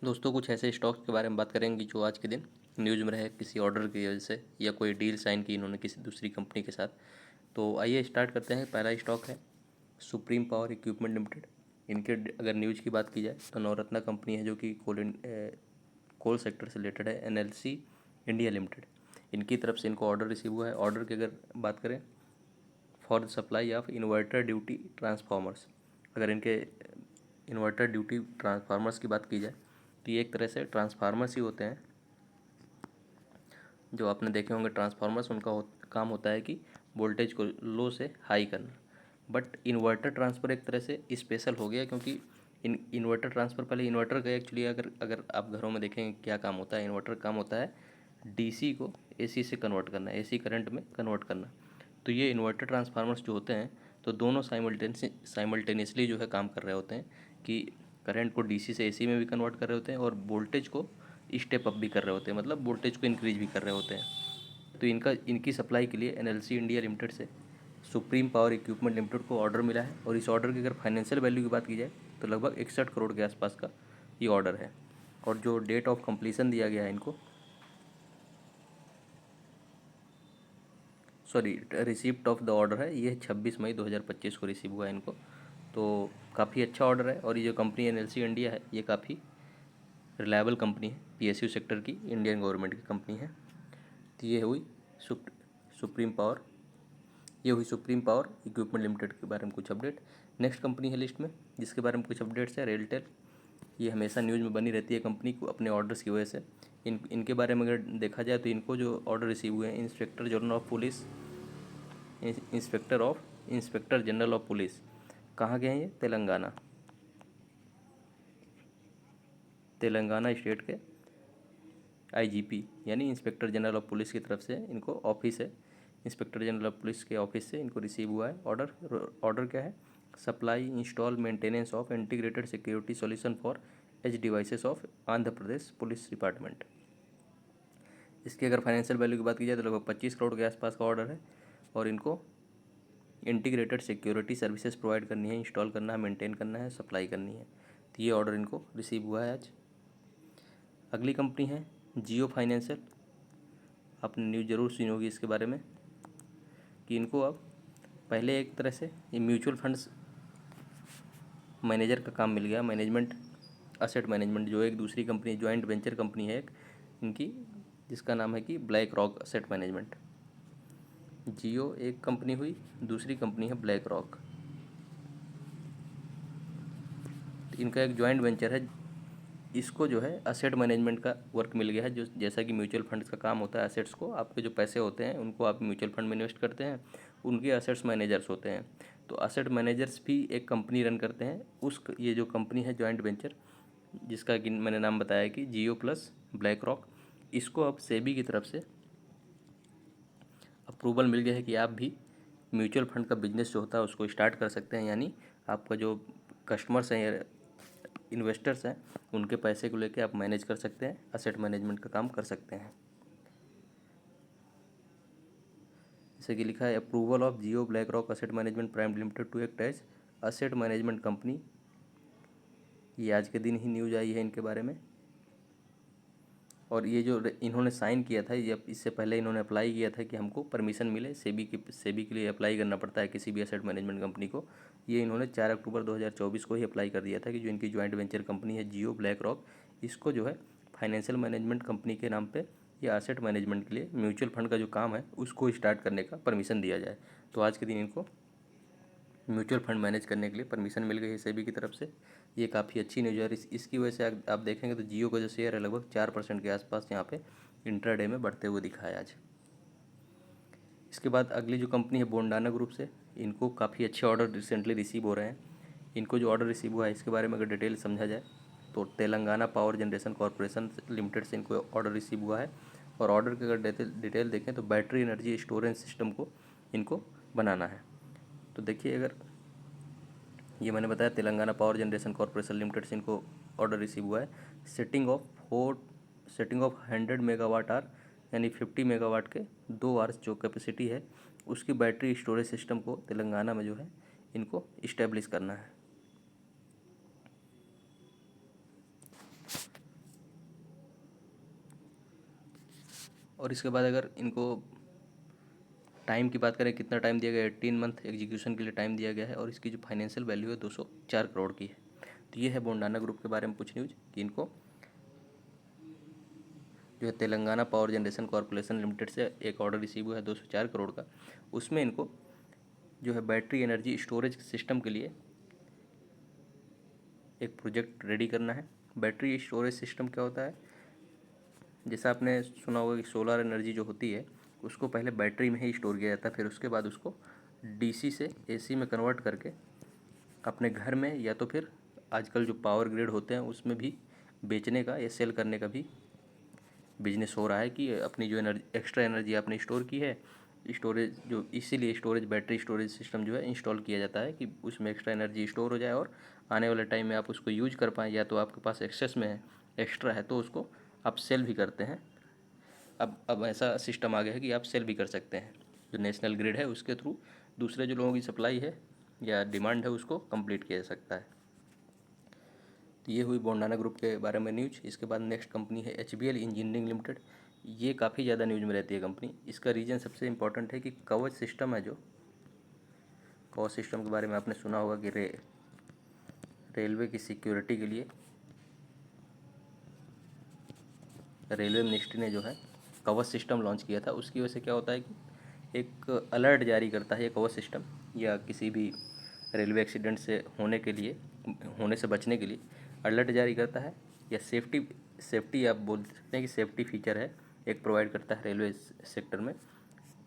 दोस्तों कुछ ऐसे स्टॉक्स के बारे में बात करेंगे जो आज के दिन न्यूज़ में रहे किसी ऑर्डर की वजह से या कोई डील साइन की इन्होंने किसी दूसरी कंपनी के साथ। तो आइए स्टार्ट करते हैं। पहला स्टॉक है सुप्रीम पावर इक्विपमेंट लिमिटेड। इनके अगर न्यूज़ की बात की जाए तो नवरत्ना कंपनी है जो कि कोल सेक्टर से रिलेटेड है। एनएलसी इंडिया लिमिटेड, इनकी तरफ से इनको ऑर्डर रिसीव हुआ है। ऑर्डर की अगर बात करें for the supply of inverter duty transformers, अगर इनके इन्वर्टर ड्यूटी ट्रांसफार्मर्स की बात की जाए तो ये एक तरह से ट्रांसफार्मर्स ही होते हैं। जो आपने देखे होंगे ट्रांसफार्मर्स, उनका काम होता है कि वोल्टेज को लो से हाई करना। बट इन्वर्टर ट्रांसफ़र एक तरह से स्पेशल हो गया, क्योंकि इन्वर्टर ट्रांसफ़र, पहले इन्वर्टर का एक्चुअली अगर अगर आप घरों में देखेंगे क्या काम होता है, इन्वर्टर काम होता है डीसी को एसी से कन्वर्ट करना, एसी करंट में कन्वर्ट करना। तो ये इन्वर्टर ट्रांसफार्मर्स जो होते हैं तो दोनों साइमल्टेनियसली जो है काम कर रहे होते हैं कि करंट को डीसी से एसी में भी कन्वर्ट कर रहे होते हैं और वोल्टेज को स्टेप अप भी कर रहे होते हैं, मतलब वोल्टेज को इंक्रीज भी कर रहे होते हैं। तो इनकी सप्लाई के लिए एनएलसी इंडिया लिमिटेड से सुप्रीम पावर इक्विपमेंट लिमिटेड को ऑर्डर मिला है। और इस ऑर्डर की अगर फाइनेंशियल वैल्यू की बात की जाए तो लगभग 61 करोड़ के आसपास का ये ऑर्डर है। और जो डेट ऑफ कंप्लीसन दिया गया है इनको, sorry receipt of the order है, ये 26 मई 2025 को रिसीव हुआ है इनको। तो काफ़ी अच्छा ऑर्डर है। और ये जो कंपनी एनएलसी इंडिया है ये काफ़ी रिलायबल कंपनी है, पीएसयू सेक्टर की इंडियन गवर्नमेंट की कंपनी है। तो ये हुई सुप, सुप्रीम पावर ये हुई सुप्रीम पावर इक्विपमेंट लिमिटेड के बारे में कुछ अपडेट। नेक्स्ट कंपनी है लिस्ट में जिसके बारे में कुछ अपडेट्स है रेलटेल। ये हमेशा न्यूज़ में बनी रहती है कंपनी को अपने ऑर्डर्स की वजह से। इनके बारे में अगर देखा जाए तो इनको जो ऑर्डर रिसीव हुए हैं inspector general of police, inspector general of police, कहाँ गए हैं ये? तेलंगाना स्टेट के आईजीपी यानी इंस्पेक्टर जनरल ऑफ पुलिस की तरफ से इनको ऑफिस है, इंस्पेक्टर जनरल ऑफ पुलिस के ऑफिस से इनको रिसीव हुआ है ऑर्डर। ऑर्डर क्या है? Supply install maintenance of integrated security solution for edge devices of Andhra Pradesh police department. इसकी अगर फाइनेंशियल वैल्यू की बात की जाए तो लगभग 25 करोड़ के आसपास का ऑर्डर है। और इनको इंटीग्रेटेड सिक्योरिटी सर्विसेज प्रोवाइड करनी है, इंस्टॉल करना है, मेंटेन करना है, सप्लाई करनी है। तो ये ऑर्डर इनको रिसीव हुआ है आज। अगली कंपनी है जियो फाइनेंशियल। आपने न्यूज़ ज़रूर सुनी होगी इसके बारे में कि इनको अब पहले एक तरह से ये म्यूचुअल फंड्स मैनेजर का काम मिल गया, मैनेजमेंट, असेट मैनेजमेंट, जो एक दूसरी कंपनी जॉइंट वेंचर कंपनी है एक इनकी, जिसका नाम है कि ब्लैक रॉक असेट मैनेजमेंट। जियो एक कंपनी हुई, दूसरी कंपनी है ब्लैक रॉक। इनका एक जॉइंट वेंचर है, इसको जो है असेट मैनेजमेंट का वर्क मिल गया है। जो जैसा कि म्यूचुअल फंड्स का काम होता है, असेट्स को, आपके जो पैसे होते हैं उनको आप म्यूचुअल फंड में इन्वेस्ट करते हैं, उनके असेट्स मैनेजर्स होते हैं। तो असेट मैनेजर्स भी एक कंपनी रन करते हैं। ये जो कंपनी है जॉइंट वेंचर, जिसका कि मैंने नाम बताया कि जियो प्लस ब्लैक रॉक, इसको अब सेबी की तरफ से अप्रूवल मिल गया है कि आप भी म्यूचुअल फंड का बिजनेस जो होता है उसको स्टार्ट कर सकते हैं। यानी आपका जो कस्टमर्स हैं या इन्वेस्टर्स हैं उनके पैसे को लेके आप मैनेज कर सकते हैं, असेट मैनेजमेंट का काम कर सकते हैं। जैसे कि लिखा है approval of Jio BlackRock asset management private limited to act as asset management company. ये आज के दिन ही न्यूज़ आई है इनके बारे में। और ये जो इन्होंने साइन किया था, ये इससे पहले इन्होंने अप्लाई किया था कि हमको परमिशन मिले, सेबी के लिए अप्लाई करना पड़ता है किसी भी एसेट मैनेजमेंट कंपनी को। ये इन्होंने 4 अक्टूबर 2024 को ही अप्लाई कर दिया था कि जो इनकी जॉइंट वेंचर कंपनी है जियो ब्लैक रॉक, इसको जो है फाइनेंशियल मैनेजमेंट कंपनी के नाम पे या एसेट मैनेजमेंट के लिए म्यूचुअल फंड का जो काम है उसको स्टार्ट करने का परमिशन दिया जाए। तो आज के दिन इनको म्यूचुअल फंड मैनेज करने के लिए परमिशन मिल गई है सेबी की तरफ से। ये काफ़ी अच्छी न्यूज़ है। इसकी वजह से आप देखेंगे तो जियो का जो शेयर है लगभग 4% के आसपास यहाँ पे इंट्राडे में बढ़ते हुए दिखा है आज। इसके बाद अगली जो कंपनी है बोंडाना ग्रुप से, इनको काफ़ी अच्छे ऑर्डर रिसेंटली रिसीव हो रहे हैं। इनको जो ऑर्डर रिसीव हुआ है इसके बारे में अगर डिटेल समझा जाए तो Telangana power generation corporation limited से इनको ऑर्डर रिसीव हुआ है। और ऑर्डर की अगर डिटेल देखें तो बैटरी एनर्जी स्टोरेज सिस्टम को इनको बनाना है। तो देखिए, अगर ये मैंने बताया Telangana power generation corporation limited से इनको ऑर्डर रिसीव हुआ है। सेटिंग ऑफ 100 मेगावाट आर यानी 50 मेगावाट के 2 आवर्स जो कैपेसिटी है उसकी बैटरी स्टोरेज सिस्टम को तेलंगाना में जो है इनको इस्टेब्लिश करना है। और इसके बाद अगर इनको टाइम की बात करें, कितना टाइम दिया गया है, 18 मंथ एग्जीक्यूशन के लिए टाइम दिया गया है, और इसकी जो फाइनेंशियल वैल्यू है 204 करोड़ की है। तो ये है बोंडाना ग्रुप के बारे में कुछ न्यूज़ कि इनको जो है Telangana power generation corporation limited से एक ऑर्डर रिसीव हुआ है 204 करोड़ का। उसमें इनको जो है बैटरी एनर्जी स्टोरेज सिस्टम के लिए एक प्रोजेक्ट रेडी करना है। बैटरी स्टोरेज सिस्टम क्या होता है, जैसा आपने सुना होगा कि सोलर एनर्जी जो होती है उसको पहले बैटरी में ही स्टोर किया जाता है, फिर उसके बाद उसको डीसी से एसी में कन्वर्ट करके अपने घर में या तो फिर आजकल जो पावर ग्रिड होते हैं उसमें भी बेचने का या सेल करने का भी बिजनेस हो रहा है कि अपनी जो एनर्जी एक्स्ट्रा एनर्जी आपने स्टोर की है, स्टोरेज जो इसीलिए स्टोरेज बैटरी स्टोरेज सिस्टम जो है इंस्टॉल किया जाता है कि उसमें एक्स्ट्रा एनर्जी स्टोर हो जाए और आने वाले टाइम में आप उसको यूज कर पाएँ, या तो आपके पास एक्सेस में है, एक्स्ट्रा है तो उसको आप सेल भी करते हैं। अब ऐसा सिस्टम आ गया है कि आप सेल भी कर सकते हैं, जो नेशनल ग्रिड है उसके थ्रू दूसरे जो लोगों की सप्लाई है या डिमांड है उसको कंप्लीट किया जा सकता है। तो ये हुई बोंडाना ग्रुप के बारे में न्यूज। इसके बाद नेक्स्ट कंपनी है HBL इंजीनियरिंग लिमिटेड। ये काफ़ी ज़्यादा न्यूज में रहती है कंपनी। इसका रीज़न सबसे इम्पोर्टेंट है कि कवच सिस्टम है, जो कवच सिस्टम के बारे में आपने सुना होगा कि रेलवे की सिक्योरिटी के लिए रेलवे मिनिस्ट्री ने जो है कवच सिस्टम लॉन्च किया था। उसकी वजह से क्या होता है कि एक अलर्ट जारी करता है ये कवच सिस्टम, या किसी भी रेलवे एक्सीडेंट से होने से बचने के लिए अलर्ट जारी करता है, या सेफ्टी आप बोल सकते हैं कि सेफ्टी फीचर है, एक प्रोवाइड करता है रेलवे सेक्टर में।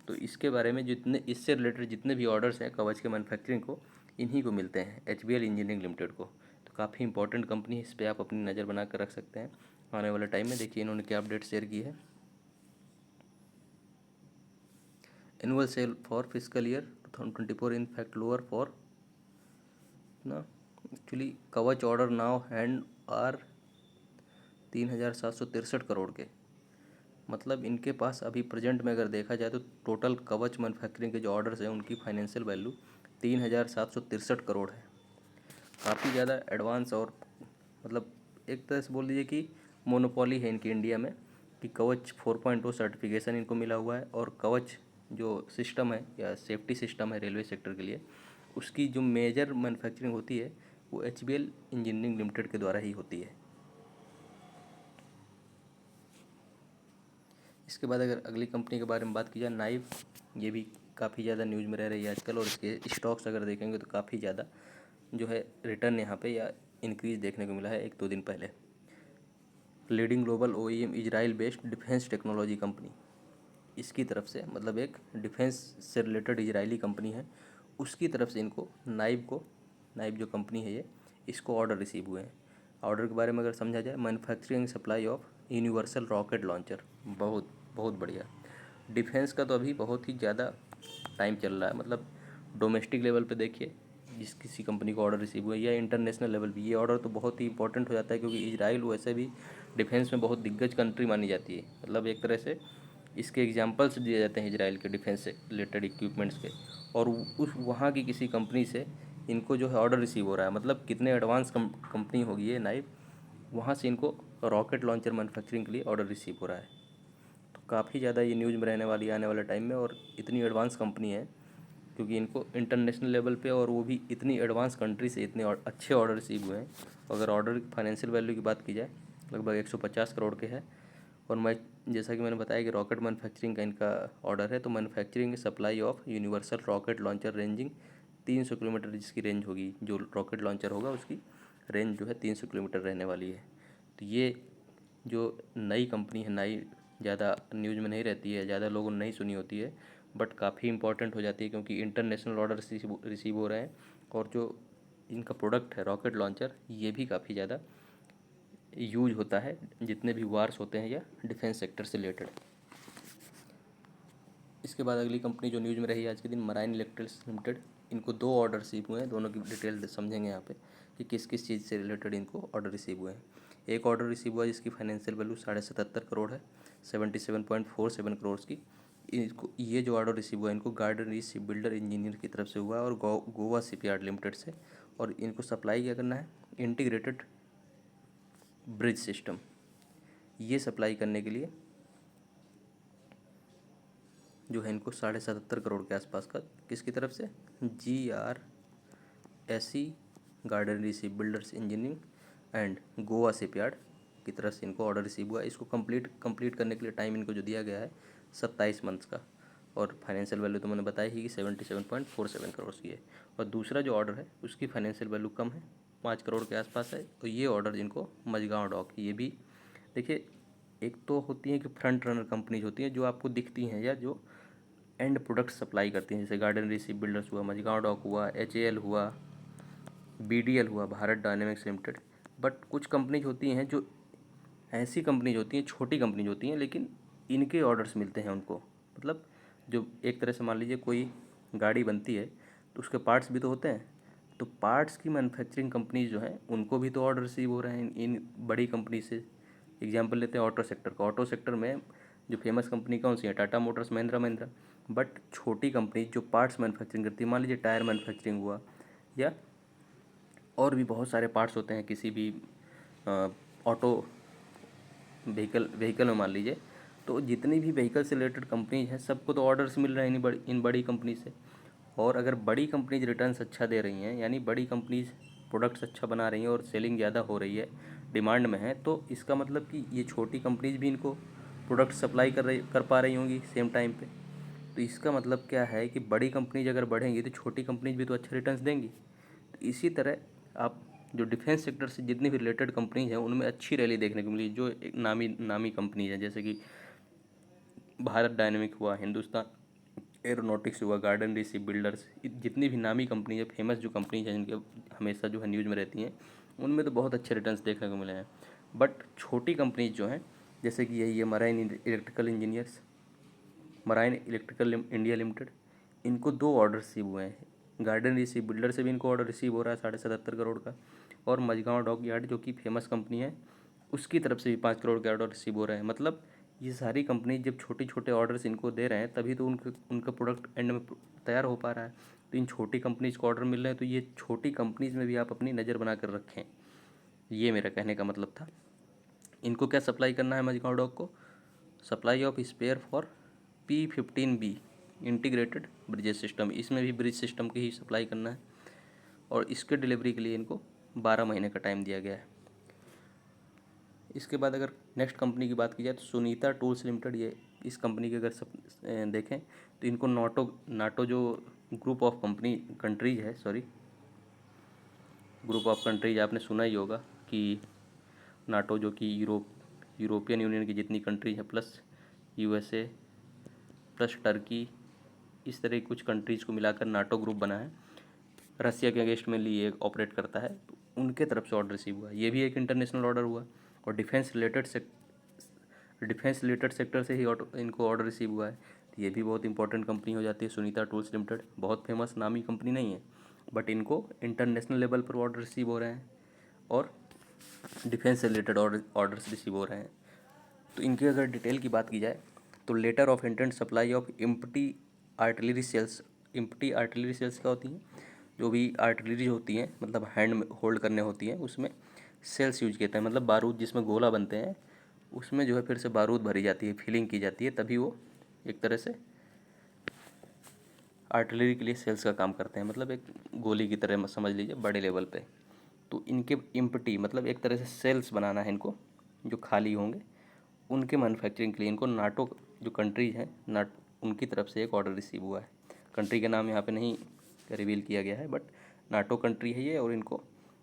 तो इसके बारे में जितने इससे रिलेटेड जितने भी ऑर्डर्स हैं कवच के मैन्युफैक्चरिंग को, इन्हीं को मिलते हैं, HBL इंजीनियरिंग लिमिटेड को। तो काफ़ी इंपॉर्टेंट कंपनी है, इस पर आप अपनी नज़र बना कर रख सकते हैं। आने वाले टाइम में देखिए इन्होंने क्या अपडेट शेयर की है। Annual sale for physical year 2024 in fact lower for ना actually Kavach order now hand are 3,763 crore के। मतलब इनके पास अभी प्रेजेंट में अगर देखा जाए तो टोटल कवच मैन्युफैक्चरिंग के जो ऑर्डर्स हैं उनकी फाइनेंशियल वैल्यू 3,763 करोड़ है। काफ़ी ज़्यादा एडवांस, और मतलब एक तरह से बोल लीजिए कि मोनोपोली है इनकी इंडिया में, कि कवच 4.0 सर्टिफिकेशन इनको मिला हुआ है, और कवच जो सिस्टम है या सेफ्टी सिस्टम है रेलवे सेक्टर के लिए, उसकी जो मेजर मैन्युफैक्चरिंग होती है वो HBL इंजीनियरिंग लिमिटेड के द्वारा ही होती है। इसके बाद अगर अगली कंपनी के बारे में बात की जाए, नाइव, ये भी काफ़ी ज़्यादा न्यूज़ में रह रही है आजकल, और इसके स्टॉक्स अगर देखेंगे तो काफ़ी ज़्यादा जो है रिटर्न यहाँ पे या इंक्रीज देखने को मिला है 1-2 दिन पहले। Leading global OEM Israel based defence technology company, इसकी तरफ से मतलब एक डिफेंस से रिलेटेड इजरायली कंपनी है, उसकी तरफ से इनको नाइव जो कंपनी है ये, इसको ऑर्डर रिसीव हुए हैं। ऑर्डर के बारे में अगर समझा जाए, manufacturing supply of universal rocket launcher, बहुत बहुत बढ़िया। डिफेंस का तो अभी बहुत ही ज़्यादा टाइम चल रहा है, मतलब डोमेस्टिक लेवल पे देखिए जिस किसी कंपनी को ऑर्डर रिसीव हुआ है, या इंटरनेशनल लेवल भी ये ऑर्डर तो बहुत ही इंपॉर्टेंट हो जाता है, क्योंकि इजराइल वैसे भी डिफेंस में बहुत दिग्गज कंट्री मानी जाती है। मतलब एक तरह से इसके एग्जांपल्स दिए जाते हैं इजराइल के डिफेंस से रिलेटेड इक्विपमेंट्स के, और उस वहाँ की किसी कंपनी से इनको जो है ऑर्डर रिसीव हो रहा है। मतलब कितने एडवांस कंपनी होगी ये नाइव, वहाँ से इनको रॉकेट लॉन्चर मैन्युफैक्चरिंग के लिए ऑर्डर रिसीव हो रहा है। तो काफ़ी ज़्यादा ये न्यूज़ में रहने वाली है आने वाले टाइम में, और इतनी एडवांस कंपनी है क्योंकि इनको इंटरनेशनल लेवल पे, और वो भी इतनी एडवांस कंट्री से इतने अच्छे ऑर्डर रिसीव हुए हैं। अगर ऑर्डर की फाइनेंशियल वैल्यू की बात की जाए, लगभग 150 करोड़ के है। और मैं जैसा कि मैंने बताया कि रॉकेट मैन्युफैक्चरिंग का इनका ऑर्डर है, तो manufacturing supply of universal rocket launcher ranging 300 kilometre जिसकी रेंज होगी, जो रॉकेट लॉन्चर होगा उसकी रेंज जो है 300 किलोमीटर रहने वाली है। तो ये जो नई कंपनी है, नई ज़्यादा न्यूज़ में नहीं रहती है, ज़्यादा लोगों ने नहीं सुनी होती है, बट काफ़ी इंपॉर्टेंट हो जाती है क्योंकि इंटरनेशनल ऑर्डर रिसीव हो रहे हैं। और जो इनका प्रोडक्ट है रॉकेट लॉन्चर, ये भी काफ़ी ज़्यादा यूज होता है जितने भी वार्स होते हैं या डिफेंस सेक्टर से रिलेटेड। इसके बाद अगली कंपनी जो न्यूज़ में रही आज के दिन, मराइन इलेक्ट्रिक्स लिमिटेड। इनको 2 ऑर्डर रिसीव हुए हैं, दोनों की डिटेल समझेंगे यहाँ पे कि किस किस चीज़ से रिलेटेड इनको ऑर्डर रिसीव हुए हैं। एक ऑर्डर रिसीव हुआ जिसकी फाइनेंशियल वैल्यू 77.5 करोड़ है, 77.47 करोड़ की। इनको ये जो ऑर्डर रिसीव हुआ है इनको garden reach ship builder engineer की तरफ से हुआ है, और गोवा शिपयार्ड लिमिटेड से। और इनको सप्लाई क्या करना है, इंटीग्रेटेड ब्रिज सिस्टम, ये सप्लाई करने के लिए जो है इनको 77.5 करोड़ के आसपास का, किसकी तरफ से, GRSE garden receive builders engineering and Goa shipyard की तरफ से इनको ऑर्डर रिसीव हुआ। इसको कंप्लीट करने के लिए टाइम इनको जो दिया गया है 27 मंथ्स का, और फाइनेंशियल वैल्यू तो मैंने बताई ही कि 77.47 करोड़ की है। और दूसरा जो ऑर्डर है उसकी फाइनेंशियल वैल्यू कम है, 5 करोड़ के आसपास है। तो ये ऑर्डर जिनको मझगांव डॉक, ये भी देखिए, एक तो होती है कि फ्रंट रनर कंपनीज होती हैं जो आपको दिखती हैं या जो एंड प्रोडक्ट सप्लाई करती हैं, जैसे गार्डन रिसीव बिल्डर्स हुआ, मझगांव डॉक हुआ, HAL हुआ, BDL हुआ, भारत डायनेमिक्स लिमिटेड। बट कुछ कंपनीज होती हैं जो ऐसी कंपनीज होती हैं, छोटी कंपनीज होती हैं, लेकिन इनके ऑर्डर्स मिलते हैं उनको। मतलब जो एक तरह से मान लीजिए कोई गाड़ी बनती है तो उसके पार्ट्स भी तो होते हैं, तो पार्ट्स की मैन्युफैक्चरिंग कंपनीज जो हैं उनको भी तो ऑर्डर रिसीव हो रहे हैं इन बड़ी कंपनी से। एग्जांपल लेते हैं ऑटो सेक्टर का। ऑटो सेक्टर में जो फेमस कंपनी कौन सी है, टाटा मोटर्स, महिंद्रा। बट छोटी कंपनी जो पार्ट्स मैन्युफैक्चरिंग करती है, मान लीजिए टायर मैन्युफैक्चरिंग हुआ, या और भी बहुत सारे पार्ट्स होते हैं किसी भी ऑटो व्हीकल में मान लीजिए, तो जितनी भी व्हीकल से रिलेटेड कंपनीज हैं सबको तो ऑर्डर्स मिल रहे हैं इन बड़ी कंपनी से। और अगर बड़ी कंपनीज रिटर्न्स अच्छा दे रही हैं, यानी बड़ी कंपनीज प्रोडक्ट्स अच्छा बना रही हैं और सेलिंग ज़्यादा हो रही है, डिमांड में है, तो इसका मतलब कि ये छोटी कंपनीज भी इनको प्रोडक्ट सप्लाई कर पा रही होंगी सेम टाइम पे। तो इसका मतलब क्या है कि बड़ी कंपनीज अगर बढ़ेंगी तो छोटी कंपनीज भी तो अच्छे रिटर्न्स देंगी। तो इसी तरह आप जो डिफेंस सेक्टर से जितनी भी रिलेटेड कंपनीज हैं उनमें अच्छी रैली देखने को मिली, जो एक नामी नामी कंपनी है, जैसे कि भारत डायनेमिक हुआ, हिंदुस्तान एरोनॉटिक्स हुआ, गार्डन रिसी बिल्डर्स, जितनी भी नामी कंपनी है, फेमस जो कंपनीज हैं जिनके हमेशा जो है न्यूज़ में रहती हैं, उनमें तो बहुत अच्छे रिटर्न्स देखने को मिले हैं। बट छोटी कंपनीज जो हैं, जैसे कि यही है मराइन इलेक्ट्रिकल इंडिया लिमिटेड, इनको 2 ऑर्डर रिसीव हुए हैं। गार्डन रिसीव बिल्डर से भी इनको ऑर्डर रिसीव हो रहा है 77.5 करोड़ का, और मझगांव डॉक यार्ड जो कि फेमस कंपनी है उसकी तरफ से भी 5 करोड़ के ऑर्डर रिसीव हो रहे हैं। मतलब ये सारी कंपनी जब छोटे छोटे ऑर्डर्स इनको दे रहे हैं तभी तो उनका प्रोडक्ट एंड में तैयार हो पा रहा है। तो इन छोटी कंपनीज को ऑर्डर मिल रहे हैं, तो ये छोटी कंपनीज में भी आप अपनी नज़र बना कर रखें, ये मेरा कहने का मतलब था। इनको क्या सप्लाई करना है मझगांव डॉक को, supply of spare for P15B integrated bridges system, इसमें भी ब्रिज सिस्टम की ही सप्लाई करना है, और इसके डिलीवरी के लिए इनको 12 महीने का टाइम दिया गया है। इसके बाद अगर नेक्स्ट कंपनी की बात की जाए तो सुनीता टूल्स लिमिटेड, ये इस कंपनी के अगर सब देखें तो इनको नाटो जो ग्रुप ऑफ कंट्रीज है, ग्रुप ऑफ कंट्रीज आपने सुना ही होगा कि नाटो जो कि यूरोपियन यूनियन की जितनी कंट्रीज है, प्लस USA, प्लस टर्की, इस तरह की कुछ कंट्रीज़ को मिलाकर नाटो ग्रुप बना है। रसिया के अगेंस्ट में लिए ऑपरेट करता है, तो उनके तरफ से ऑर्डर रिसीव हुआ। ये भी एक इंटरनेशनल ऑर्डर हुआ, और डिफेंस रिलेटेड सेक्टर से ही इनको ऑर्डर रिसीव हुआ है। तो ये भी बहुत इंपॉर्टेंट कंपनी हो जाती है सुनीता टूल्स लिमिटेड। बहुत फेमस नामी कंपनी नहीं है, बट इनको इंटरनेशनल लेवल पर ऑर्डर रिसीव हो रहे हैं, और डिफेंस से रिलेटेड ऑर्डर्स रिसीव हो रहे हैं। तो इनकी अगर डिटेल की बात की जाए तो letter of intent supply of empty artillery shells क्या होती हैं, जो भी आर्टिलरी होती हैं, मतलब हैंड में होल्ड करने होती हैं, उसमें सेल्स यूज किया जाता है, मतलब बारूद जिसमें गोला बनते हैं उसमें जो है फिर से बारूद भरी जाती है, फिलिंग की जाती है, तभी वो एक तरह से आर्टिलरी के लिए सेल्स का काम करते हैं, मतलब एक गोली की तरह समझ लीजिए बड़े लेवल पे। तो इनके इम्पटी मतलब एक तरह से सेल्स बनाना है इनको, जो खाली होंगे उनके मैन्युफैक्चरिंग के लिए इनको नाटो जो कंट्रीज हैं उनकी तरफ से एक ऑर्डर रिसीव हुआ है। कंट्री का नाम यहाँ पे नहीं रिवील किया गया है, बट नाटो कंट्री है ये, और इनको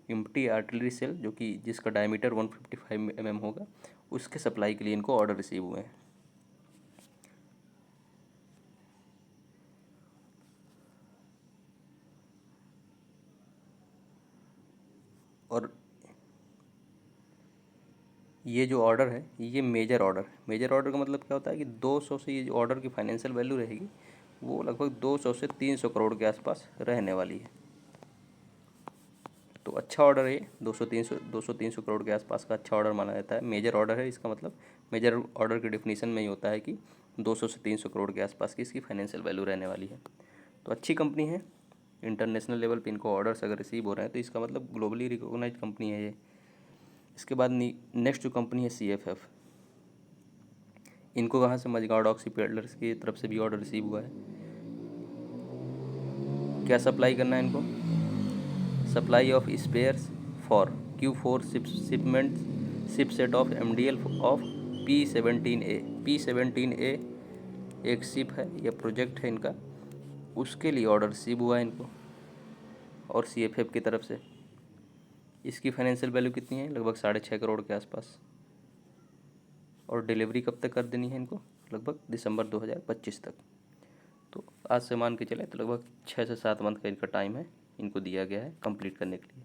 इम्पटी आर्टिलरी सेल जो कि जिसका डायमीटर 155 mm होगा, उसके सप्लाई के लिए इनको ऑर्डर रिसीव हुए हैं। और ये जो ऑर्डर है ये मेजर ऑर्डर का मतलब क्या होता है कि 200 से ये जो ऑर्डर की फाइनेंशियल वैल्यू रहेगी वो लगभग 200 से 300 करोड़ के आसपास रहने वाली है। तो अच्छा ऑर्डर है ये, 200-300 करोड़ के आसपास का अच्छा ऑर्डर माना जाता है। मेजर ऑर्डर है, इसका मतलब मेजर ऑर्डर की डेफिनेशन में ही होता है कि 200 से 300 करोड़ के आसपास की इसकी फाइनेंशियल वैल्यू रहने वाली है। तो अच्छी कंपनी है, इंटरनेशनल लेवल पे इनको ऑर्डर्स अगर रिसीव हो रहे हैं तो इसका मतलब ग्लोबली रिकॉग्नाइज्ड कंपनी है ये। इसके बाद नेक्स्ट जो कंपनी है CFF, इनको कहाँ से, मझगांव डॉक शिपबिल्डर्स की तरफ से भी ऑर्डर रिसीव हुआ है। क्या सप्लाई करना है इनको, supply of spares for Q4 shipment ship set of MDL of P17A। P17A एक शिप है या प्रोजेक्ट है इनका, उसके लिए ऑर्डर रिसीव हुआ है इनको और CFF की तरफ से। इसकी फाइनेंशियल वैल्यू कितनी है, लगभग 6.5 करोड़ के आसपास, और डिलीवरी कब तक कर देनी है इनको, लगभग दिसंबर 2025 तक। तो आज से मान के चले तो लगभग 6 से 7 मंथ का इनका टाइम है, इनको दिया गया है कंप्लीट करने के लिए।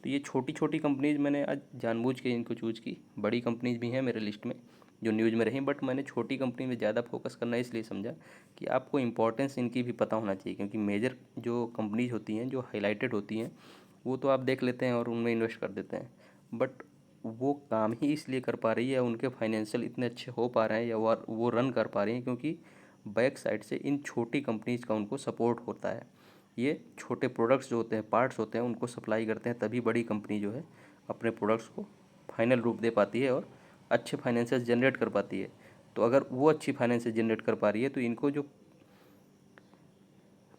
तो ये छोटी छोटी कंपनीज़ मैंने आज जानबूझ के इनको चूज़ की। बड़ी कंपनीज़ भी हैं मेरे लिस्ट में जो न्यूज़ में रही, बट मैंने छोटी कंपनी में ज़्यादा फोकस करना इसलिए समझा कि आपको इंपॉर्टेंस इनकी भी पता होना चाहिए, क्योंकि मेजर जो कंपनीज होती हैं जो हाईलाइटेड होती हैं वो तो आप देख लेते हैं और उनमें इन्वेस्ट कर देते हैं, बट वो काम ही इसलिए कर पा रही है, उनके फाइनेंशियल इतने अच्छे हो पा रहे हैं या वो रन कर पा रही हैं क्योंकि बैक साइड से इन छोटी कंपनीज़ का उनको सपोर्ट होता है। ये छोटे प्रोडक्ट्स जो होते हैं, पार्ट्स होते हैं, उनको सप्लाई करते हैं, तभी बड़ी कंपनी जो है अपने प्रोडक्ट्स को फाइनल रूप दे पाती है और अच्छे फाइनेंसेस जनरेट कर पाती है। तो अगर वो अच्छी फाइनेंसेस जनरेट कर पा रही है तो इनको जो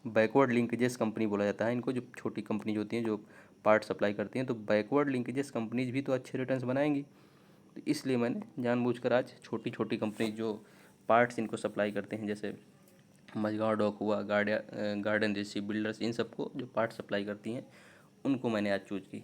बैकवर्ड लिंकेजेस कंपनी बोला जाता है, इनको जो छोटी कंपनी जो होती हैं जो पार्ट सप्लाई करती हैं, तो बैकवर्ड लिंकेजेस कंपनीज भी तो अच्छे रिटर्न्स बनाएंगी। तो इसलिए मैंने जानबूझकर आज छोटी छोटी कंपनी जो पार्ट्स इनको सप्लाई करते हैं, जैसे मझगांव डॉक हुआ, गार्डन शिप बिल्डर्स, इन सबको जो पार्ट सप्लाई करती हैं उनको मैंने आज चूज़ की।